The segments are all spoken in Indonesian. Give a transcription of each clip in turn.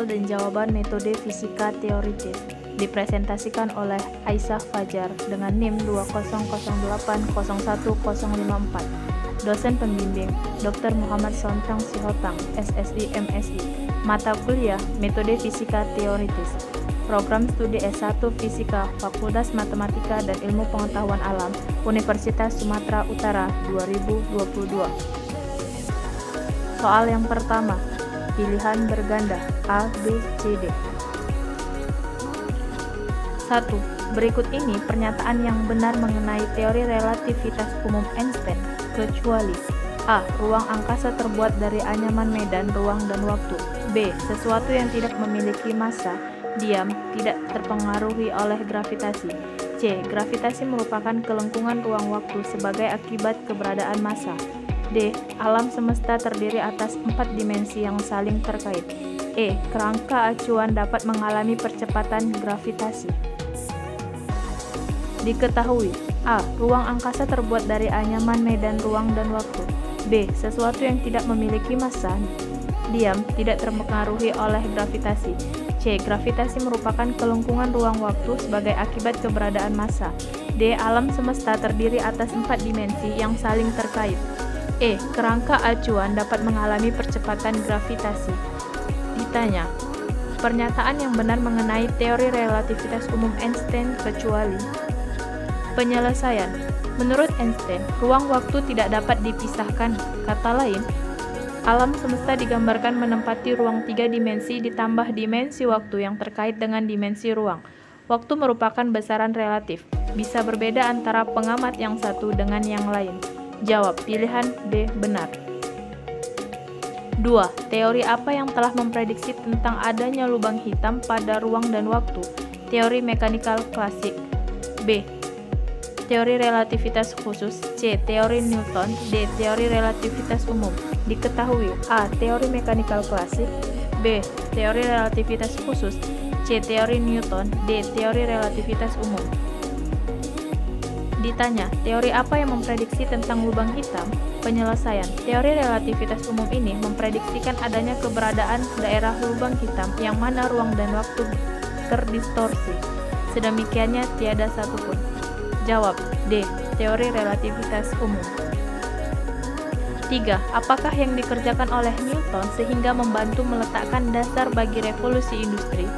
soal dan jawaban metode fisika teoritis. Dipresentasikan oleh Aisyah Fajar dengan NIM 200801054. Dosen pembimbing Dr. Muhammad Sontang Sihotang, SSI MSI. Mata kuliah Metode Fisika Teoritis. Program Studi S1 Fisika Fakultas Matematika dan Ilmu Pengetahuan Alam Universitas Sumatera Utara 2022. Soal yang pertama, pilihan berganda A, B, C, D. 1. Berikut ini pernyataan yang benar mengenai teori relativitas umum Einstein, kecuali A. Ruang angkasa terbuat dari anyaman medan, ruang, dan waktu. B. Sesuatu yang tidak memiliki massa, diam, tidak terpengaruhi oleh gravitasi. C. Gravitasi merupakan kelengkungan ruang waktu sebagai akibat keberadaan massa. D. Alam semesta terdiri atas 4 dimensi yang saling terkait. E. Kerangka acuan dapat mengalami percepatan gravitasi. Diketahui A. Ruang angkasa terbuat dari anyaman medan, ruang, dan waktu. B. Sesuatu yang tidak memiliki massa, diam, tidak terpengaruhi oleh gravitasi. C. Gravitasi merupakan kelengkungan ruang waktu sebagai akibat keberadaan massa. D. Alam semesta terdiri atas 4 dimensi yang saling terkait. E. Kerangka acuan dapat mengalami percepatan gravitasi. Ditanya, pernyataan yang benar mengenai teori relativitas umum Einstein kecuali. Penyelesaian. Menurut Einstein, ruang waktu tidak dapat dipisahkan. Kata lain, alam semesta digambarkan menempati ruang 3 dimensi ditambah dimensi waktu yang terkait dengan dimensi ruang. Waktu merupakan besaran relatif, bisa berbeda antara pengamat yang satu dengan yang lain. Jawab pilihan D benar. 2. Teori apa yang telah memprediksi tentang adanya lubang hitam pada ruang dan waktu? Teori mekanikal klasik. B. Teori relativitas khusus. C. Teori Newton. D. Teori relativitas umum. Diketahui A. Teori mekanikal klasik. B. Teori relativitas khusus. C. Teori Newton. D. Teori relativitas umum. Ditanya, teori apa yang memprediksi tentang lubang hitam? Penyelesaian. Teori relativitas umum ini memprediksikan adanya keberadaan daerah lubang hitam yang mana ruang dan waktu terdistorsi. Sedemikiannya tiada satupun. Jawab D. Teori relativitas umum. 3. Apakah yang dikerjakan oleh Newton sehingga membantu meletakkan dasar bagi revolusi industri?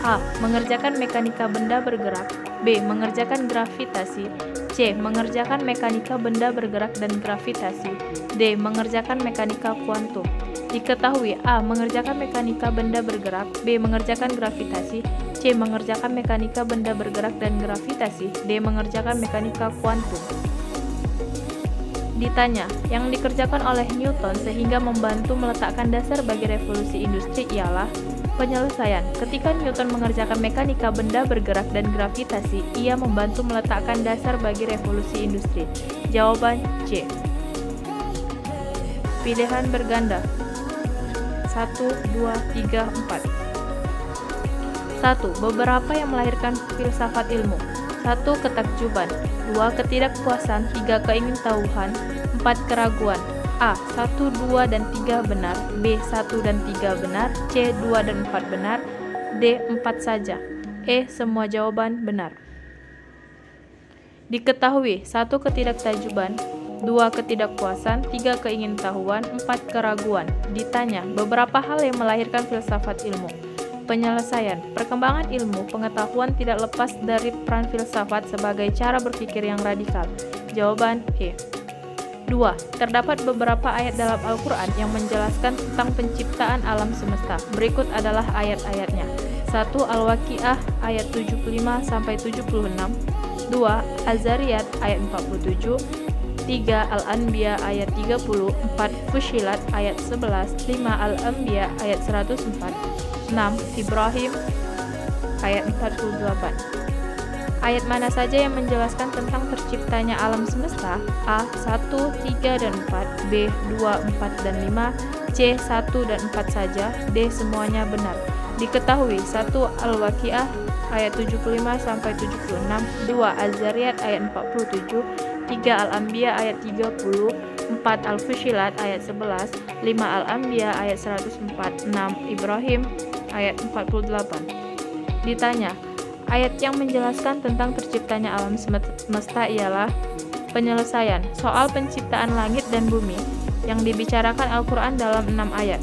A. Mengerjakan mekanika benda bergerak. B. Mengerjakan gravitasi. C. Mengerjakan mekanika benda bergerak dan gravitasi. D. Mengerjakan mekanika kuantum. Diketahui A. Mengerjakan mekanika benda bergerak. B. Mengerjakan gravitasi. C. Mengerjakan mekanika benda bergerak dan gravitasi. D. Mengerjakan mekanika kuantum. Ditanya, yang dikerjakan oleh Newton sehingga membantu meletakkan dasar bagi revolusi industri ialah. Penyelesaian. Ketika Newton mengerjakan mekanika benda bergerak dan gravitasi, ia membantu meletakkan dasar bagi revolusi industri. Jawaban C. Pilihan berganda 1, 2, 3, 4. 1. Beberapa yang melahirkan filsafat ilmu. 1. Ketakjuban. 2. Ketidakpuasan. 3. Keingintahuan. 4. Keraguan. A. 1, 2, dan 3 benar. B. 1 dan 3 benar. C. 2 dan 4 benar. D. 4 saja. E. Semua jawaban benar. Diketahui 1. Ketidaktajuban. 2. Ketidakpuasan. 3. Keingintahuan. 4. Keraguan. Ditanya, beberapa hal yang melahirkan filsafat ilmu. Penyelesaian. Perkembangan ilmu pengetahuan tidak lepas dari peran filsafat sebagai cara berpikir yang radikal. Jawaban E. 2. Terdapat beberapa ayat dalam Al-Quran yang menjelaskan tentang penciptaan alam semesta. Berikut adalah ayat-ayatnya. 1. Al-Waqiah ayat 75-76. 2. Az-Zariyat ayat 47. 3. Al-Anbiya ayat 30. 4. Fussilat ayat 11. 5. Al-Anbiya ayat 104. 6. Ibrahim ayat 48. Ayat mana saja yang menjelaskan tentang terciptanya alam semesta? A. 1, 3, dan 4. B. 2, 4, dan 5. C. 1 dan 4 saja. D. Semuanya benar. Diketahui 1. Al-Waqiah ayat 75-76. 2. Az-Zariyat ayat 47. 3. Al-Anbiya ayat 30. 4. Al-Fussilat ayat 11. 5. Al-Anbiya ayat 104. 6. Ibrahim ayat 48. Ditanya, ayat yang menjelaskan tentang terciptanya alam semesta ialah penyelesaian soal penciptaan langit dan bumi yang dibicarakan Al-Quran dalam 6 ayat.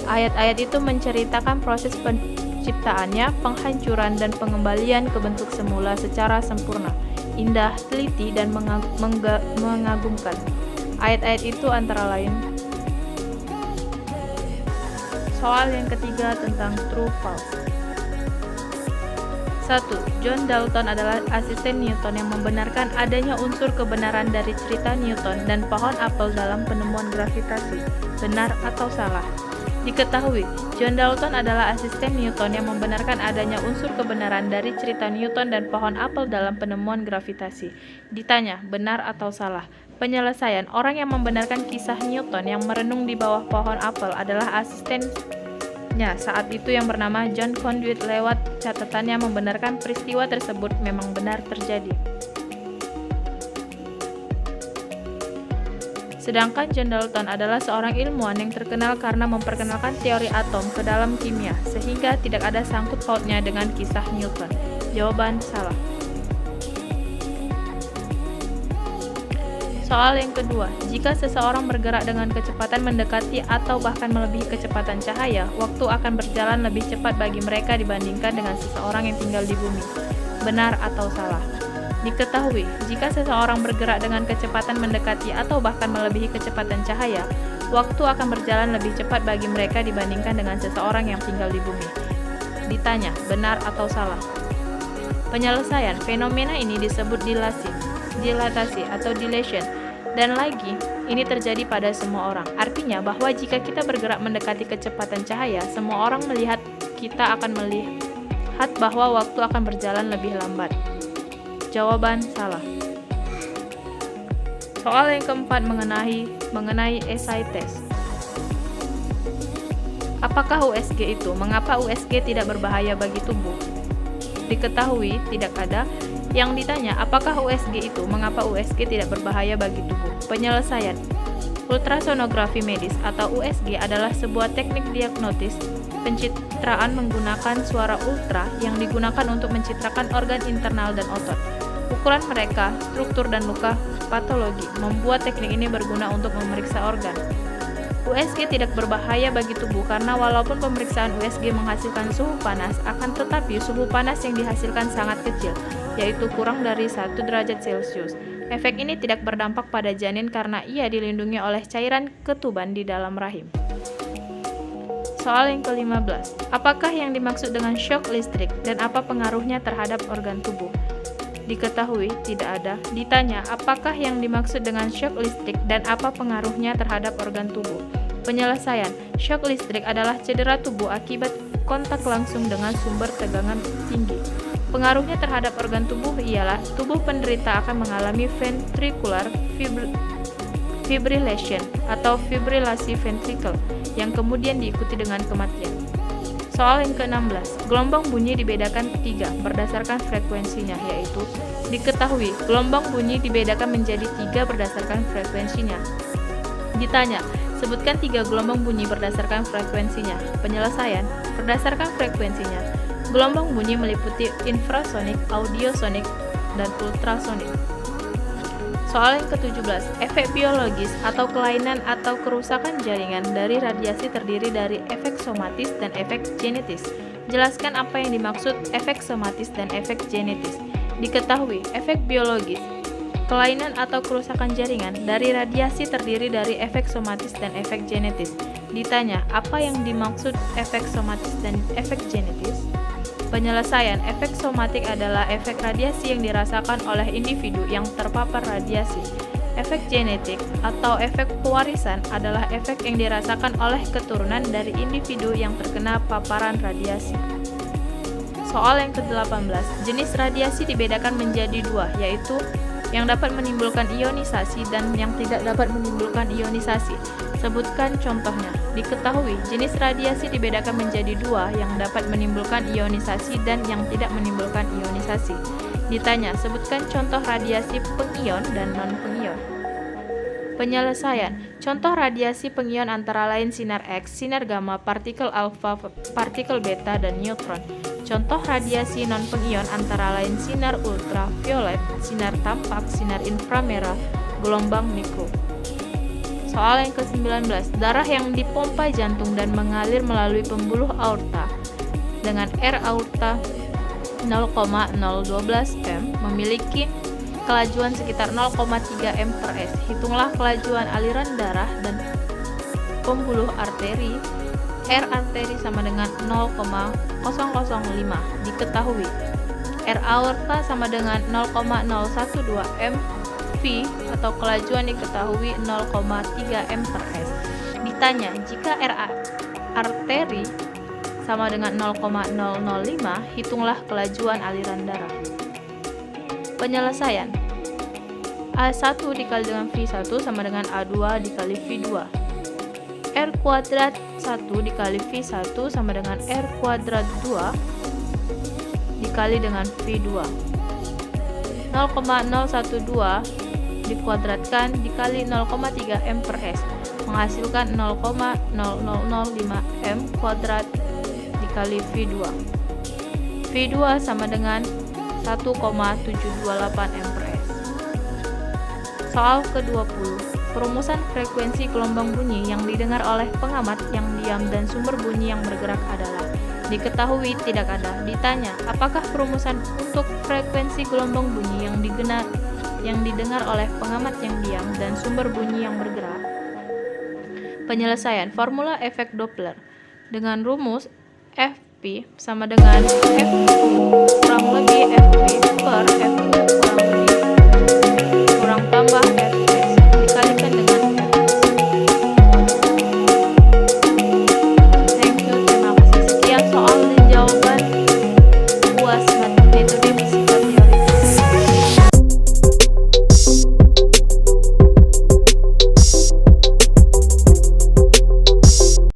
Ayat-ayat itu menceritakan proses penciptaannya, penghancuran, dan pengembalian ke bentuk semula secara sempurna, indah, teliti, dan mengagumkan. Ayat-ayat itu antara lain: soal yang ketiga tentang true false. 1. John Dalton adalah asisten Newton yang membenarkan adanya unsur kebenaran dari cerita Newton dan pohon apel dalam penemuan gravitasi. Benar atau salah? Diketahui, John Dalton adalah asisten Newton yang membenarkan adanya unsur kebenaran dari cerita Newton dan pohon apel dalam penemuan gravitasi. Ditanya, benar atau salah? Penyelesaian, orang yang membenarkan kisah Newton yang merenung di bawah pohon apel adalah asistennya saat itu yang bernama John Conduit. Lewat catatannya membenarkan peristiwa tersebut memang benar terjadi. Sedangkan John Dalton adalah seorang ilmuwan yang terkenal karena memperkenalkan teori atom ke dalam kimia, sehingga tidak ada sangkut pautnya dengan kisah Newton. Jawaban salah. Soal yang kedua, jika seseorang bergerak dengan kecepatan mendekati atau bahkan melebihi kecepatan cahaya, waktu akan berjalan lebih cepat bagi mereka dibandingkan dengan seseorang yang tinggal di bumi. Benar atau salah? Diketahui, jika seseorang bergerak dengan kecepatan mendekati atau bahkan melebihi kecepatan cahaya, waktu akan berjalan lebih cepat bagi mereka dibandingkan dengan seseorang yang tinggal di bumi. Ditanya, benar atau salah? Penyelesaian, fenomena ini disebut dilatasi atau dilation, dan lagi ini terjadi pada semua orang. Artinya bahwa jika kita bergerak mendekati kecepatan cahaya, semua orang melihat kita akan melihat bahwa waktu akan berjalan lebih lambat. Jawaban salah. Soal yang keempat mengenai essay test. Apakah USG itu? Mengapa USG tidak berbahaya bagi tubuh? Diketahui tidak ada. Yang ditanya, apakah USG itu? Mengapa USG tidak berbahaya bagi tubuh? Penyelesaian, ultrasonografi medis atau USG adalah sebuah teknik diagnosis pencitraan menggunakan suara ultra yang digunakan untuk mencitrakan organ internal dan otot. Ukuran mereka, struktur, dan luka patologi membuat teknik ini berguna untuk memeriksa organ. USG tidak berbahaya bagi tubuh karena walaupun pemeriksaan USG menghasilkan suhu panas, akan tetapi suhu panas yang dihasilkan sangat kecil, yaitu kurang dari 1 derajat Celcius. Efek ini tidak berdampak pada janin karena ia dilindungi oleh cairan ketuban di dalam rahim. Soal yang ke-15, apakah yang dimaksud dengan shock listrik dan apa pengaruhnya terhadap organ tubuh? Diketahui tidak ada. Ditanya, apakah yang dimaksud dengan shock listrik dan apa pengaruhnya terhadap organ tubuh? Penyelesaian, shock listrik adalah cedera tubuh akibat kontak langsung dengan sumber tegangan tinggi. Pengaruhnya terhadap organ tubuh ialah tubuh penderita akan mengalami ventricular fibrillation atau fibrilasi ventrikel yang kemudian diikuti dengan kematian. Soal yang ke-16, gelombang bunyi dibedakan ketiga berdasarkan frekuensinya, yaitu diketahui gelombang bunyi dibedakan menjadi 3 berdasarkan frekuensinya. Ditanya, sebutkan 3 gelombang bunyi berdasarkan frekuensinya. Penyelesaian, berdasarkan frekuensinya, gelombang bunyi meliputi infrasonik, audiosonik, dan ultrasonik. Soal yang ke-17, efek biologis atau kelainan atau kerusakan jaringan dari radiasi terdiri dari efek somatis dan efek genetis. Jelaskan apa yang dimaksud efek somatis dan efek genetis. Diketahui, efek biologis, kelainan atau kerusakan jaringan dari radiasi terdiri dari efek somatis dan efek genetis. Ditanya, apa yang dimaksud efek somatis dan efek genetis? Penyelesaian, efek somatik adalah efek radiasi yang dirasakan oleh individu yang terpapar radiasi. Efek genetik atau efek pewarisan adalah efek yang dirasakan oleh keturunan dari individu yang terkena paparan radiasi. Soal yang ke-18, jenis radiasi dibedakan menjadi 2, yaitu yang dapat menimbulkan ionisasi dan yang tidak dapat menimbulkan ionisasi. Sebutkan contohnya. Diketahui, jenis radiasi dibedakan menjadi 2, yang dapat menimbulkan ionisasi dan yang tidak menimbulkan ionisasi. Ditanya, sebutkan contoh radiasi pengion dan non-pengion. Penyelesaian. Contoh radiasi pengion antara lain sinar X, sinar gamma, partikel alfa, partikel beta, dan neutron. Contoh radiasi non-pengion antara lain sinar ultraviolet, sinar tampak, sinar inframerah, gelombang mikro. Soal yang ke-19. Darah yang dipompa jantung dan mengalir melalui pembuluh aorta dengan R aorta 0,012 m memiliki kelajuan sekitar 0,3 m per s. Hitunglah kelajuan aliran darah dan pembuluh arteri. R arteri sama dengan 0,005 diketahui. R aorta sama dengan 0,012 m V atau kelajuan diketahui 0,3 m per s. Ditanya, jika R arteri sama dengan 0,005, hitunglah kelajuan aliran darah. Penyelesaian. A1 dikali dengan V1 sama dengan A2 dikali V2. R kuadrat 1 dikali V1 sama dengan R kuadrat 2 dikali dengan V2. 0,012 dikuadratkan dikali 0,3 m per s menghasilkan 0,0005 m kuadrat dikali V2. V2 sama dengan 1,728 m per s. Soal ke-20. Perumusan frekuensi gelombang bunyi yang didengar oleh pengamat yang diam dan sumber bunyi yang bergerak adalah diketahui tidak ada. Ditanya, apakah perumusan untuk frekuensi gelombang bunyi yang didengar oleh pengamat yang diam dan sumber bunyi yang bergerak? Penyelesaian. Formula efek Doppler dengan rumus Fp sama dengan F